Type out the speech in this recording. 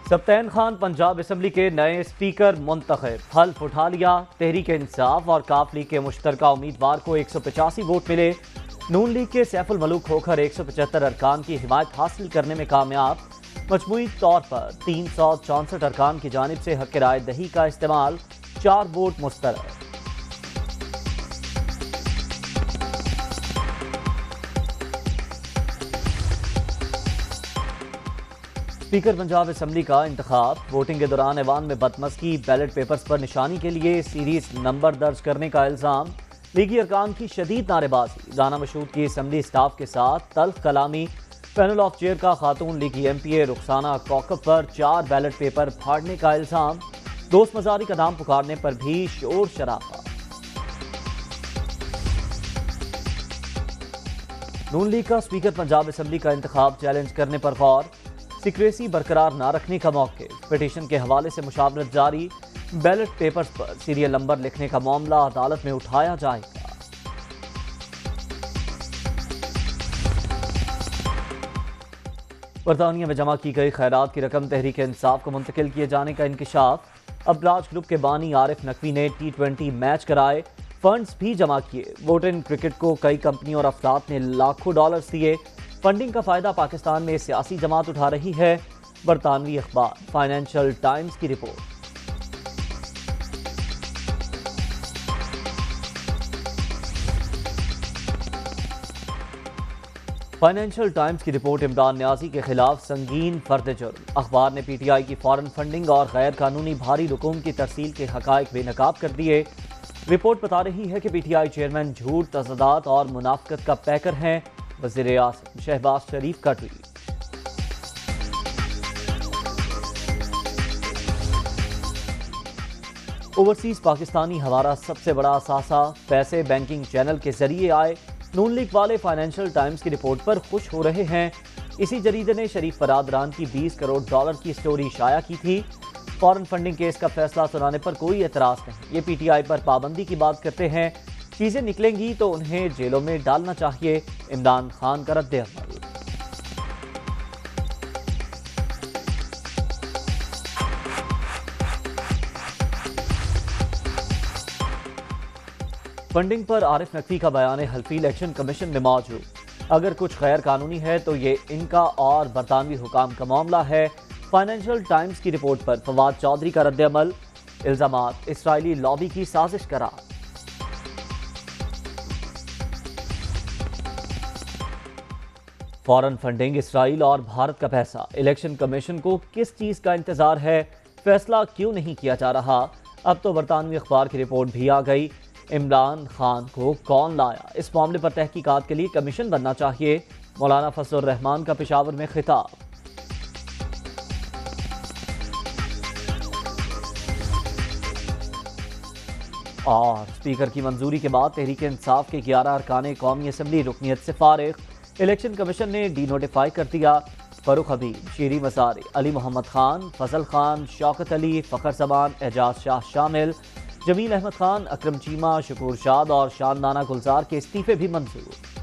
Sibtain Khan Punjab assembly کے نئے speaker منتخب، حلف اٹھا لیا۔ تحریک انصاف اور کاف لیگ کے مشترکہ امیدوار کو 185 ووٹ ملے۔ نون لیگ کے سیف الملوک کھوکھر 175 ارکان کی حمایت حاصل کرنے میں کامیاب۔ مجموعی طور پر 364 ارکان کی جانب سے حق رائے دہی کا استعمال، 4 ووٹ مسترد۔ اسپیکر پنجاب اسمبلی کا انتخاب، ووٹنگ کے دوران ایوان میں بدمزگی، بیلٹ پیپرز پر نشانی کے لیے سیریز نمبر درج کرنے کا الزام، لیگی ارکان کی شدید نعرے بازی، رانا مشہود کی اسمبلی اسٹاف کے ساتھ تلخ کلامی، پینل آف چیئر کا خاتون لیگی ایم پی اے رخسانہ کوکب پر 4 بیلٹ پیپر پھاڑنے کا الزام، دوست مزاری کا نام پکارنے پر بھی شور شرابہ۔ نون لیگ کا اسپیکر پنجاب اسمبلی کا انتخاب چیلنج کرنے پر غور، سیکریسی برقرار نہ رکھنے کا موقف، پٹیشن کے حوالے سے مشاورت جاری، بیلٹ پیپرز پر سیریل نمبر لکھنے کا معاملہ عدالت میں اٹھایا جائے گا۔ برطانیہ میں جمع کی گئی خیرات کی رقم تحریک انصاف کو منتقل کیے جانے کا انکشاف، ابراج گروپ کے بانی عارف نقوی نے T20 میچ کرائے، فنڈز بھی جمع کیے، ووٹن کرکٹ کو کئی کمپنیوں اور افراد نے لاکھوں ڈالرز دیے، فنڈنگ کا فائدہ پاکستان میں سیاسی جماعت اٹھا رہی ہے، برطانوی اخبار فائنینشل ٹائمز کی رپورٹ۔ فائنینشل ٹائمز کی رپورٹ، عمران نیازی کے خلاف سنگین فرد جرم، اخبار نے پی ٹی آئی کی فارن فنڈنگ اور غیر قانونی بھاری رقوم کی ترسیل کے حقائق بے نقاب کر دیے۔ رپورٹ بتا رہی ہے کہ پی ٹی آئی چیئرمین جھوٹ، تضادات اور منافقت کا پیکر ہیں، وزیر اعظم شہباز شریف کا ٹویٹ۔ اوورسیز پاکستانی ہمارا سب سے بڑا اثاثہ، پیسے بینکنگ چینل کے ذریعے آئے، نون لیگ والے فائنینشل ٹائمز کی رپورٹ پر خوش ہو رہے ہیں۔ اسی جریدے نے شریف برادران کی 20 کروڑ ڈالر کی سٹوری شائع کی تھی۔ فارن فنڈنگ کیس کا فیصلہ سنانے پر کوئی اعتراض نہیں، یہ پی ٹی آئی پر پابندی کی بات کرتے ہیں، چیزیں نکلیں گی تو انہیں جیلوں میں ڈالنا چاہیے، عمران خان کا رد عمل۔ فنڈنگ پر عارف نقوی کا بیان حلفی الیکشن کمیشن میں موجود، اگر کچھ غیر قانونی ہے تو یہ ان کا اور برطانوی حکام کا معاملہ ہے۔ فائنینشل ٹائمز کی رپورٹ پر فواد چودھری کا رد عمل، الزامات اسرائیلی لابی کی سازش قرار۔ فارن فنڈنگ، اسرائیل اور بھارت کا پیسہ، الیکشن کمیشن کو کس چیز کا انتظار ہے؟ فیصلہ کیوں نہیں کیا جا رہا؟ اب تو برطانوی اخبار کی رپورٹ بھی آ گئی، عمران خان کو کون لایا؟ اس معاملے پر تحقیقات کے لیے کمیشن بننا چاہیے، مولانا فضل الرحمان کا پشاور میں خطاب۔ اور اسپیکر کی منظوری کے بعد تحریک انصاف کے 11 ارکان قومی اسمبلی رکنیت سے فارغ، الیکشن کمیشن نے ڈی نوٹیفائی کر دیا۔ فاروق حبیب، شیری مزاری، علی محمد خان، فضل خان، شوکت علی، فخر زمان، اعجاز شاہ شامل، جمیل احمد خان، اکرم چیمہ، شکور شاد اور شاندانہ گلزار کے استعفے بھی منظور۔